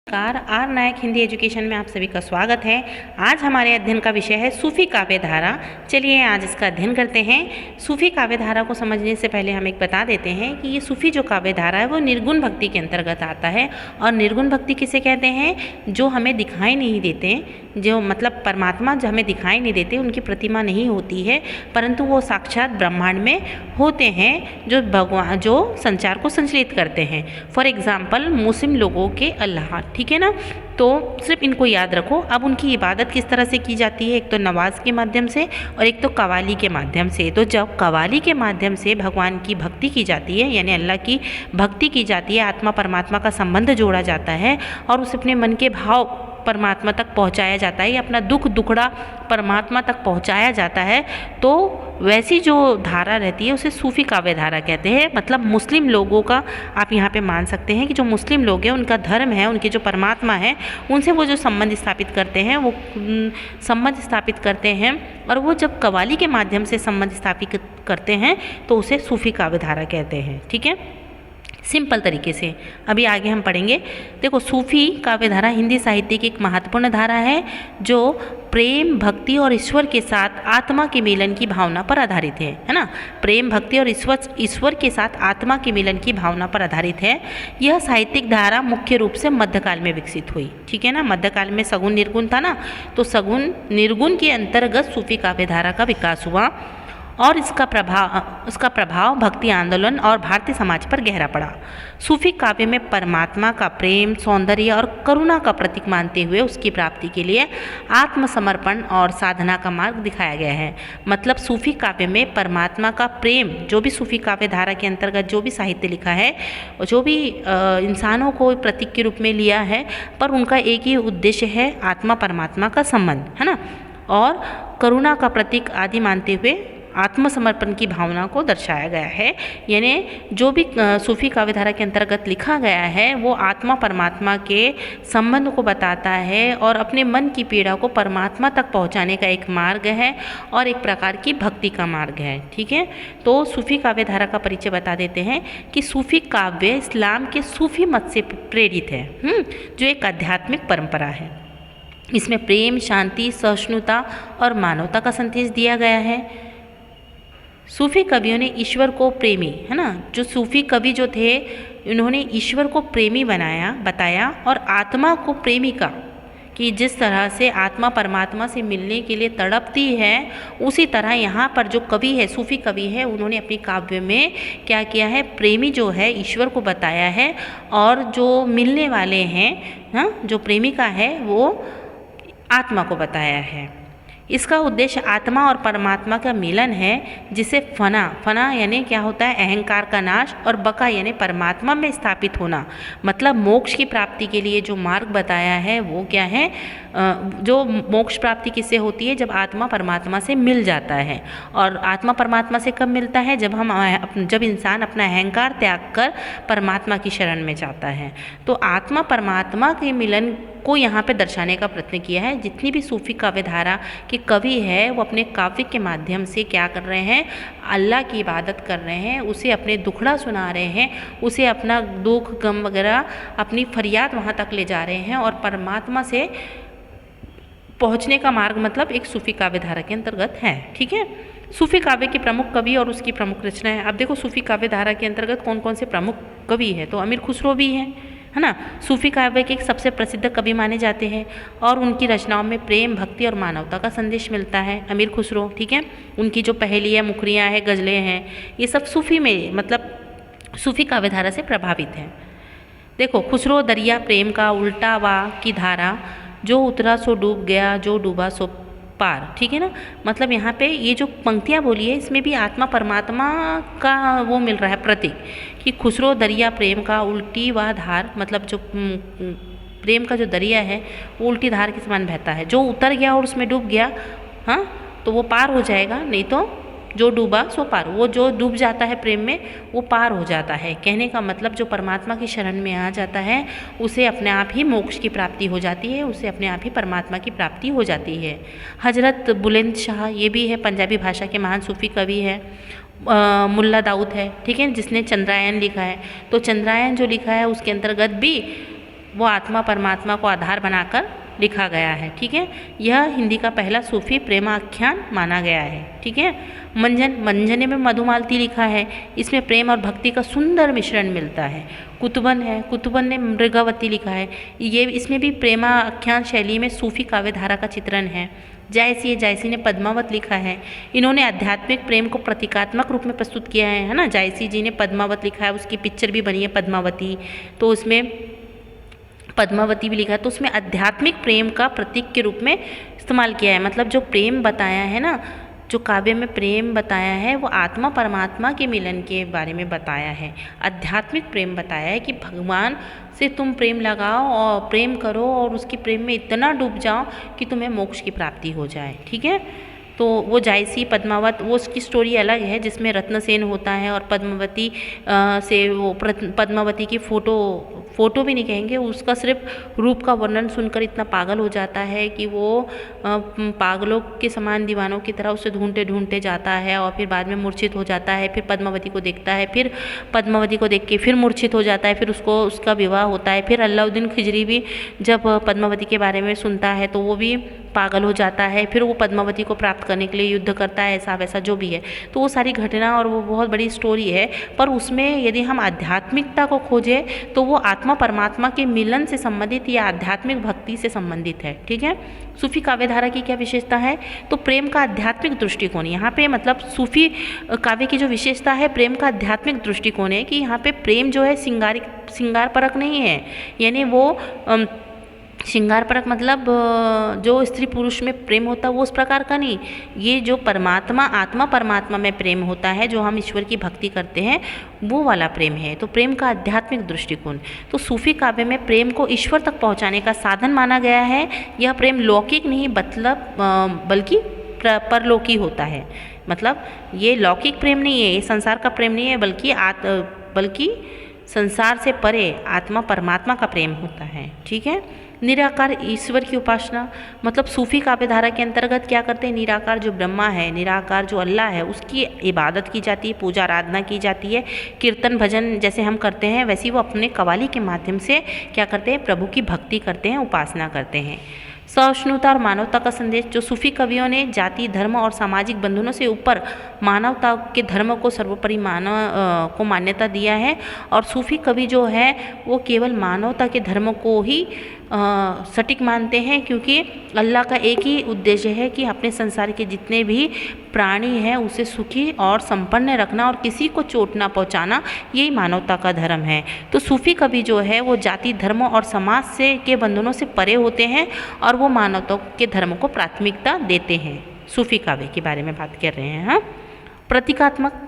नमस्कार। Are Nayak Hindi education में आप सभी का स्वागत है। आज हमारे अध्ययन का विषय है सूफी काव्य धारा। चलिए आज इसका अध्ययन करते हैं। सूफी काव्य धारा को समझने से पहले हम एक बता देते हैं कि ये सूफी जो काव्य धारा है वो निर्गुण भक्ति के अंतर्गत आता है। और निर्गुण भक्ति किसे कहते हैं? जो हमें दिखाई नहीं देते, जो मतलब परमात्मा जो हमें दिखाई नहीं देते, उनकी प्रतिमा नहीं होती है, परंतु वो साक्षात ब्रह्मांड में होते हैं, जो भगवान जो संचार को संचालित करते हैं। फॉर एग्जाम्पल मुस्लिम लोगों के अल्लाह, ठीक है ना। तो सिर्फ इनको याद रखो। अब उनकी इबादत किस तरह से की जाती है? एक तो नमाज के माध्यम से और एक तो कवाली के माध्यम से। तो जब कवाली के माध्यम से भगवान की भक्ति की जाती है, यानी अल्लाह की भक्ति की जाती है, आत्मा परमात्मा का संबंध जोड़ा जाता है और उसे अपने मन के भाव परमात्मा तक पहुंचाया जाता है, या अपना दुख दुखड़ा परमात्मा तक पहुंचाया जाता है, तो वैसी जो धारा रहती है उसे सूफी काव्य धारा कहते हैं। मतलब मुस्लिम लोगों का आप यहाँ पे मान सकते हैं कि जो मुस्लिम लोग हैं उनका धर्म है, उनके जो परमात्मा है, उनसे वो जो संबंध स्थापित करते हैं, वो संबंध स्थापित करते हैं, और वो जब कवाली के माध्यम से संबंध स्थापित करते हैं तो उसे सूफी काव्य धारा कहते हैं। ठीक है, सिंपल तरीके से अभी आगे हम पढ़ेंगे। देखो, सूफी काव्य धारा हिंदी साहित्य की एक महत्वपूर्ण धारा है जो प्रेम, भक्ति और ईश्वर के साथ आत्मा के मिलन की भावना पर आधारित है ना। प्रेम, भक्ति और ईश्वर के साथ आत्मा के मिलन की भावना पर आधारित है। यह साहित्यिक धारा मुख्य रूप से मध्यकाल में विकसित हुई। ठीक है ना, मध्यकाल में सगुन निर्गुण था ना, तो सगुन निर्गुण के अंतर्गत सूफी काव्य धारा का विकास हुआ और उसका प्रभाव भक्ति आंदोलन और भारतीय समाज पर गहरा पड़ा। सूफी काव्य में परमात्मा का प्रेम, सौंदर्य और करुणा का प्रतीक मानते हुए उसकी प्राप्ति के लिए आत्मसमर्पण और साधना का मार्ग दिखाया गया है। मतलब सूफी काव्य में परमात्मा का प्रेम, जो भी सूफी काव्य धारा के अंतर्गत जो भी साहित्य लिखा है, जो भी इंसानों को प्रतीक के रूप में लिया है, पर उनका एक ही उद्देश्य है, आत्मा परमात्मा का संबंध, है ना, और करुणा का प्रतीक आदि मानते हुए आत्मसमर्पण की भावना को दर्शाया गया है। यानी जो भी सूफी काव्य धारा के अंतर्गत लिखा गया है वो आत्मा परमात्मा के संबंध को बताता है और अपने मन की पीड़ा को परमात्मा तक पहुंचाने का एक मार्ग है और एक प्रकार की भक्ति का मार्ग है। ठीक है, तो सूफी काव्य धारा का परिचय बता देते हैं कि सूफी काव्य इस्लाम के सूफी मत से प्रेरित है, जो एक आध्यात्मिक परंपरा है। इसमें प्रेम, शांति, सहिष्णुता और मानवता का संदेश दिया गया है। सूफी कवियों ने ईश्वर को प्रेमी, है ना, जो सूफी कवि जो थे उन्होंने ईश्वर को प्रेमी बताया और आत्मा को प्रेमिका, कि जिस तरह से आत्मा परमात्मा से मिलने के लिए तड़पती है, उसी तरह यहाँ पर जो कवि है, सूफी कवि है, उन्होंने अपनी काव्य में क्या किया है, प्रेमी जो है ईश्वर को बताया है, और जो मिलने वाले हैं, हाँ, जो प्रेमिका है वो आत्मा को बताया है। इसका उद्देश्य आत्मा और परमात्मा का मिलन है, जिसे फना यानी क्या होता है, अहंकार का नाश, और बका यानी परमात्मा में स्थापित होना, मतलब मोक्ष की प्राप्ति के लिए जो मार्ग बताया है वो क्या है, जो मोक्ष प्राप्ति किससे होती है, जब आत्मा परमात्मा से मिल जाता है। और आत्मा परमात्मा से कब मिलता है, जब इंसान अपना अहंकार त्याग कर परमात्मा की शरण में जाता है। तो आत्मा परमात्मा के मिलन को यहाँ पे दर्शाने का प्रयत्न किया है। जितनी भी सूफी काव्य धारा के कवि है वो अपने काव्य के माध्यम से क्या कर रहे हैं, अल्लाह की इबादत कर रहे हैं, उसे अपने दुखड़ा सुना रहे हैं, उसे अपना दुख गम वगैरह अपनी फरियाद वहाँ तक ले जा रहे हैं, और परमात्मा से पहुँचने का मार्ग मतलब एक सूफी काव्य धारा के अंतर्गत है। ठीक है, सूफी काव्य के प्रमुख कवि और उसकी प्रमुख रचनाएं। अब देखो, सूफी काव्य धारा के अंतर्गत कौन कौन से प्रमुख कवि है, तो अमीर खुसरो भी है ना, सूफी काव्य के एक सबसे प्रसिद्ध कवि माने जाते हैं, और उनकी रचनाओं में प्रेम, भक्ति और मानवता का संदेश मिलता है। अमीर खुसरो, ठीक है, उनकी जो पहेलियाँ, मुखरियाँ हैं, गज़लें हैं, ये सब सूफी में मतलब सूफी काव्य धारा से प्रभावित हैं। देखो, खुसरो दरिया प्रेम का उल्टा वा की धारा, जो उतरा सो डूब गया, जो डूबा सो पार। ठीक है ना, मतलब यहाँ पे ये जो पंक्तियाँ बोली है इसमें भी आत्मा परमात्मा का वो मिल रहा है प्रतीक, कि खुसरो दरिया प्रेम का उल्टी व धार, मतलब जो प्रेम का जो दरिया है वो उल्टी धार के समान बहता है, जो उतर गया और उसमें डूब गया, हाँ, तो वो पार हो जाएगा, नहीं तो जो डूबा सो पार, वो जो डूब जाता है प्रेम में वो पार हो जाता है। कहने का मतलब जो परमात्मा की शरण में आ जाता है उसे अपने आप ही मोक्ष की प्राप्ति हो जाती है, उसे अपने आप ही परमात्मा की प्राप्ति हो जाती है। हजरत बुलंद शाह, ये भी है पंजाबी भाषा के महान सूफी कवि है। मुल्ला दाऊद है, ठीक है, जिसने चंद्रायन लिखा है, तो चंद्रायन जो लिखा है उसके अंतर्गत भी वो आत्मा परमात्मा को आधार बनाकर लिखा गया है। ठीक है, यह हिंदी का पहला सूफी प्रेमाख्यान माना गया है। ठीक है, मंजने में मधुमालती लिखा है, इसमें प्रेम और भक्ति का सुंदर मिश्रण मिलता है। कुतुबन है, कुतुबन ने मृगावती लिखा है, ये इसमें भी प्रेमाख्यान शैली में सूफी काव्य धारा का चित्रण है। जायसी ने पद्मावत लिखा है, इन्होंने आध्यात्मिक प्रेम को प्रतीकात्मक रूप में प्रस्तुत किया है ना। जायसी जी ने पद्मावत लिखा है, उसकी पिक्चर भी बनी है पद्मावती, तो उसमें पद्मावती भी लिखा है, तो उसमें आध्यात्मिक प्रेम का प्रतीक के रूप में इस्तेमाल किया है। मतलब जो प्रेम बताया है ना, जो काव्य में प्रेम बताया है वो आत्मा परमात्मा के मिलन के बारे में बताया है। आध्यात्मिक प्रेम बताया है कि भगवान से तुम प्रेम लगाओ और प्रेम करो और उसकी प्रेम में इतना डूब जाओ कि तुम्हें मोक्ष की प्राप्ति हो जाए। ठीक है, तो वो जायसी पद्मावत वो उसकी स्टोरी अलग है, जिसमें रत्नसेन होता है और पद्मावती से वो पद्मावती की फ़ोटो भी नहीं कहेंगे, उसका सिर्फ रूप का वर्णन सुनकर इतना पागल हो जाता है कि वो पागलों के समान दीवानों की तरह उसे ढूंढते ढूंढते जाता है और फिर बाद में मूर्छित हो जाता है। फिर पद्मावती को देखता है, फिर पद्मावती को देख के फिर मूर्छित हो जाता है, फिर उसका विवाह होता है। फिर अलाउद्दीन खिजरी भी जब पद्मावती के बारे में सुनता है तो वो भी पागल हो जाता है। फिर वो पद्मावती को प्राप्त करने के लिए युद्ध करता है, ऐसा वैसा जो भी है। तो वो सारी घटना और वो बहुत बड़ी स्टोरी है, पर उसमें यदि हम आध्यात्मिकता को खोजें तो वो आत्मा परमात्मा के मिलन से संबंधित या आध्यात्मिक भक्ति से संबंधित है। ठीक है, सूफी काव्य धारा की क्या विशेषता है, तो प्रेम का आध्यात्मिक दृष्टिकोण। यहाँ पे मतलब सूफी काव्य की जो विशेषता है प्रेम का आध्यात्मिक दृष्टिकोण है कि यहाँ पे प्रेम जो है श्रृंगार परक नहीं है, यानी वो श्रृंगार परक मतलब जो स्त्री पुरुष में प्रेम होता है वो उस प्रकार का नहीं। ये जो आत्मा परमात्मा में प्रेम होता है, जो हम ईश्वर की भक्ति करते हैं, वो वाला प्रेम है। तो प्रेम का आध्यात्मिक दृष्टिकोण। तो सूफी काव्य में प्रेम को ईश्वर तक पहुंचाने का साधन माना गया है। यह प्रेम लौकिक नहीं बल्कि परलौकिक होता है। मतलब ये लौकिक प्रेम नहीं है, ये संसार का प्रेम नहीं है, बल्कि संसार से परे आत्मा परमात्मा का प्रेम होता है। ठीक है, निराकार ईश्वर की उपासना। मतलब सूफी काव्य धारा के अंतर्गत क्या करते हैं, निराकार जो ब्रह्मा है, निराकार जो अल्लाह है, उसकी इबादत की जाती है, पूजा आराधना की जाती है। कीर्तन भजन जैसे हम करते हैं वैसे वो अपने कव्वाली के माध्यम से क्या करते हैं, प्रभु की भक्ति करते हैं, उपासना करते हैं। सहिष्णुता और मानवता का संदेश। जो सूफी कवियों ने जाति धर्म और सामाजिक बंधनों से ऊपर मानवता के धर्म को सर्वोपरि को मान्यता दिया है। और सूफी कवि जो है वो केवल मानवता के धर्म को ही सटीक मानते हैं, क्योंकि अल्लाह का एक ही उद्देश्य है कि अपने संसार के जितने भी प्राणी हैं उसे सुखी और संपन्न रखना और किसी को चोट ना पहुंचाना, यही मानवता का धर्म है। तो सूफी कवि जो है वो जाति धर्म और समाज से के बंधनों से परे होते हैं और वो मानवता के धर्म को प्राथमिकता देते हैं। सूफी काव्य के बारे में बात कर रहे हैं। हाँ, प्रतीकात्मक।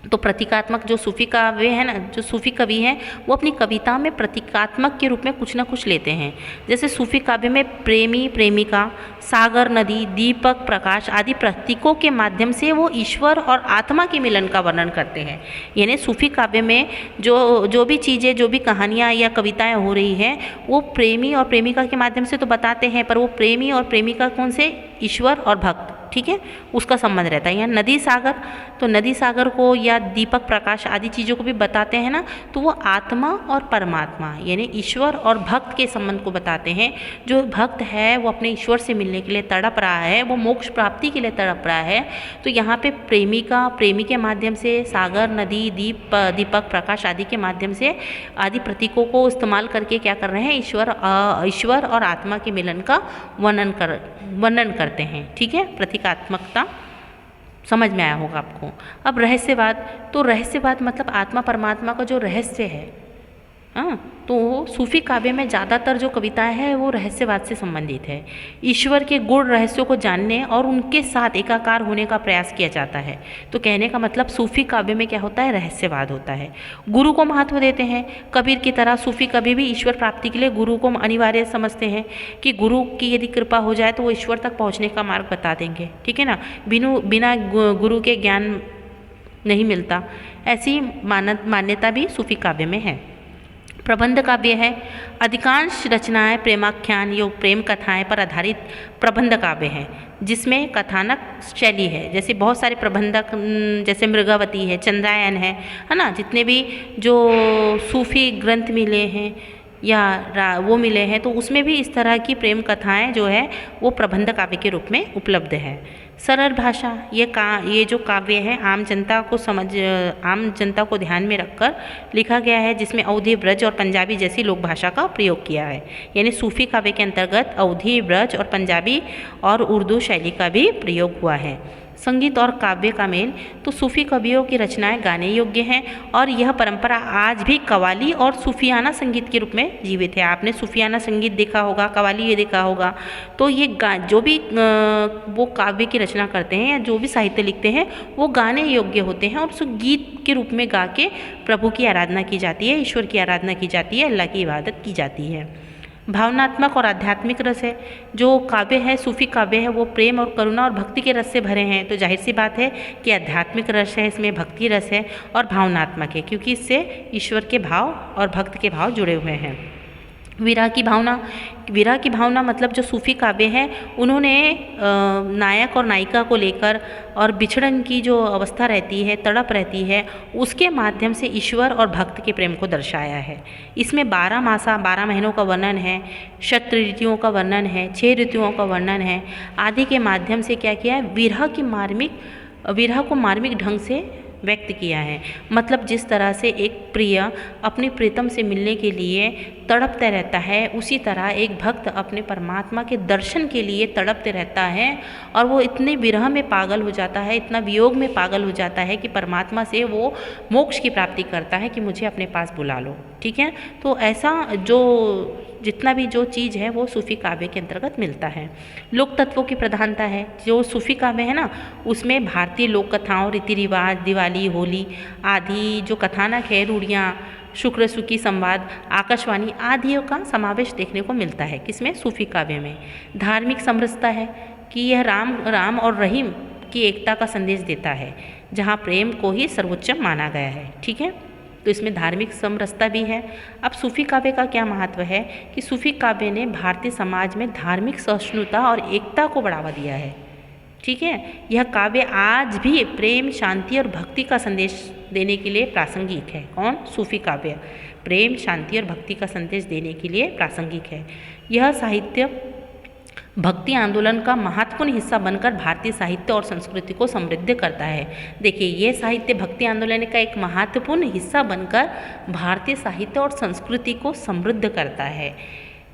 तो प्रतीकात्मक जो सूफी काव्य है ना, जो सूफी कवि हैं वो अपनी कविता में प्रतीकात्मक के रूप में कुछ ना कुछ लेते हैं। जैसे सूफी काव्य में प्रेमी प्रेमिका, सागर, नदी, दीपक, प्रकाश आदि प्रतीकों के माध्यम से वो ईश्वर और आत्मा के मिलन का वर्णन करते हैं। यानी सूफी काव्य में जो भी चीज़ें, जो भी कहानियाँ या कविताएँ हो रही हैं वो प्रेमी और प्रेमिका के माध्यम से तो बताते हैं, पर वो प्रेमी और प्रेमिका कौन से, ईश्वर और भक्त। ठीक है, उसका संबंध रहता है। यहाँ नदी सागर, तो नदी सागर को या दीपक प्रकाश आदि चीज़ों को भी बताते हैं ना, तो वो आत्मा और परमात्मा यानी ईश्वर और भक्त के संबंध को बताते हैं। जो भक्त है वो अपने ईश्वर से मिलने के लिए तड़प रहा है, वो मोक्ष प्राप्ति के लिए तड़प रहा है। तो यहाँ पे प्रेमिका प्रेमी के माध्यम से, सागर, नदी, दीपक प्रकाश आदि के माध्यम से आदि प्रतीकों को इस्तेमाल करके क्या कर रहे हैं, ईश्वर और आत्मा के मिलन का वर्णन करते हैं। ठीक है, प्रतीकात्मकता समझ में आया होगा आपको। अब रहस्यवाद। तो रहस्यवाद मतलब आत्मा परमात्मा का जो रहस्य है, हाँ, तो सूफी काव्य में ज़्यादातर जो कविताएं हैं वो रहस्यवाद से संबंधित है। ईश्वर के गुण रहस्यों को जानने और उनके साथ एकाकार होने का प्रयास किया जाता है। तो कहने का मतलब सूफी काव्य में क्या होता है, रहस्यवाद होता है। गुरु को महत्व देते हैं। कबीर की तरह सूफी कवि भी ईश्वर प्राप्ति के लिए गुरु को अनिवार्य समझते हैं कि गुरु की यदि कृपा हो जाए तो वो ईश्वर तक पहुँचने का मार्ग बता देंगे। ठीक है ना, बिना गुरु के ज्ञान नहीं मिलता। ऐसी मान्यता भी सूफी काव्य में है। प्रबंध काव्य है। अधिकांश रचनाएं प्रेमाख्यान या प्रेम कथाएं पर आधारित प्रबंध काव्य हैं, जिसमें कथानक शैली है। जैसे बहुत सारे प्रबंधक, जैसे मृगावती है, चंद्रायन है ना, जितने भी जो सूफी ग्रंथ मिले हैं या वो मिले हैं, तो उसमें भी इस तरह की प्रेम कथाएं जो है वो प्रबंध काव्य के रूप में उपलब्ध है। सरल भाषा, ये जो काव्य है आम जनता को ध्यान में रखकर लिखा गया है, जिसमें अवधी, ब्रज और पंजाबी जैसी लोक भाषा का प्रयोग किया है। यानी सूफी काव्य के अंतर्गत अवधी, ब्रज और पंजाबी और उर्दू शैली का भी प्रयोग हुआ है। संगीत और काव्य का मेल, तो सूफी कवियों की रचनाएं गाने योग्य हैं और यह परंपरा आज भी कव्वाली और सूफियाना संगीत के रूप में जीवित है। आपने सूफियाना संगीत देखा होगा, कव्वाली ये देखा होगा। तो ये जो भी वो काव्य की रचना करते हैं या जो भी साहित्य लिखते हैं वो गाने योग्य होते हैं और उस गीत के रूप में गा के प्रभु की आराधना की जाती है, ईश्वर की आराधना की जाती है, अल्लाह की इबादत की जाती है। भावनात्मक और आध्यात्मिक रस है। जो काव्य है, सूफी काव्य है, वो प्रेम और करुणा और भक्ति के रस से भरे हैं। तो जाहिर सी बात है कि आध्यात्मिक रस है, इसमें भक्ति रस है और भावनात्मक है, क्योंकि इससे ईश्वर के भाव और भक्त के भाव जुड़े हुए हैं। विरह की भावना मतलब जो सूफी काव्य हैं उन्होंने नायक और नायिका को लेकर और बिछड़न की जो अवस्था रहती है, तड़प रहती है, उसके माध्यम से ईश्वर और भक्त के प्रेम को दर्शाया है। इसमें 12 महीनों का वर्णन है, शत ऋतुओं का वर्णन है, 6 ऋतुओं का वर्णन है आदि के माध्यम से क्या किया है, विरह को मार्मिक ढंग से व्यक्त किया है। मतलब जिस तरह से एक प्रिय अपने प्रीतम से मिलने के लिए तड़पते रहता है, उसी तरह एक भक्त अपने परमात्मा के दर्शन के लिए तड़पते रहता है और वो इतने विरह में पागल हो जाता है, इतना वियोग में पागल हो जाता है कि परमात्मा से वो मोक्ष की प्राप्ति करता है कि मुझे अपने पास बुला लो। ठीक है, तो ऐसा जितना भी जो चीज़ है वो सूफी काव्य के अंतर्गत मिलता है। लोक तत्वों की प्रधानता है। जो सूफी काव्य है ना, उसमें भारतीय लोक कथाओं, रीति रिवाज, दिवाली, होली आदि जो कथानक है, रूढ़ियाँ, शुक्र सुखी संवाद, आकाशवाणी आदि का समावेश देखने को मिलता है। किसमें? सूफी काव्य में। धार्मिक समरसता है कि यह राम और रहीम की एकता का संदेश देता है, जहाँ प्रेम को ही सर्वोच्च माना गया है। ठीक है, तो इसमें धार्मिक समरसता भी है। अब सूफी काव्य का क्या महत्व है कि सूफी काव्य ने भारतीय समाज में धार्मिक सहिष्णुता और एकता को बढ़ावा दिया है। ठीक है, यह काव्य आज भी प्रेम, शांति और भक्ति का संदेश देने के लिए प्रासंगिक है। कौन? सूफी काव्य प्रेम, शांति और भक्ति का संदेश देने के लिए प्रासंगिक है। यह साहित्य भक्ति आंदोलन का महत्वपूर्ण हिस्सा बनकर भारतीय साहित्य और संस्कृति को समृद्ध करता है। देखिए, ये साहित्य भक्ति आंदोलन का एक महत्वपूर्ण हिस्सा बनकर भारतीय साहित्य और संस्कृति को समृद्ध करता है।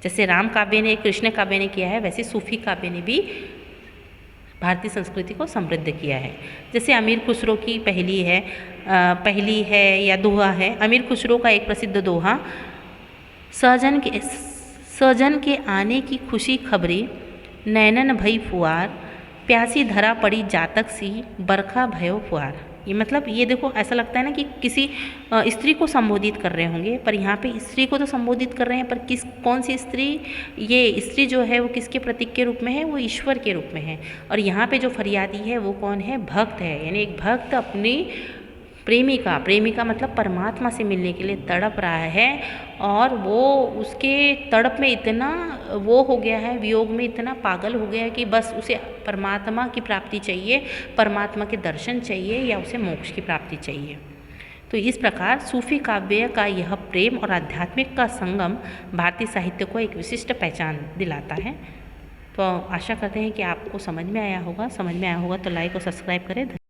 जैसे राम काव्य ने, कृष्ण काव्य ने किया है, वैसे सूफी काव्य ने भी भारतीय संस्कृति को समृद्ध किया है। जैसे अमीर खुसरो की पहली है या दोहा है। अमीर खुसरो का एक प्रसिद्ध दोहा, सजन के आने की खुशी खबरी, नैनन भई फुआर, प्यासी धरा पड़ी जातक सी, बरखा भयो फुआर। ये मतलब ये देखो, ऐसा लगता है ना कि किसी स्त्री को संबोधित कर रहे होंगे, पर यहाँ पे स्त्री को तो संबोधित कर रहे हैं, पर कौन सी स्त्री? ये स्त्री जो है वो किसके प्रतीक के रूप में है? वो ईश्वर के रूप में है। और यहाँ पे जो फरियादी है वो कौन है? भक्त है। यानी एक भक्त अपनी प्रेमिका मतलब परमात्मा से मिलने के लिए तड़प रहा है और वो उसके तड़प में इतना वो हो गया है, वियोग में इतना पागल हो गया है कि बस उसे परमात्मा की प्राप्ति चाहिए, परमात्मा के दर्शन चाहिए या उसे मोक्ष की प्राप्ति चाहिए। तो इस प्रकार सूफी काव्य का यह प्रेम और आध्यात्मिक का संगम भारतीय साहित्य को एक विशिष्ट पहचान दिलाता है। तो आशा करते हैं कि आपको समझ में आया होगा तो लाइक और सब्सक्राइब करें।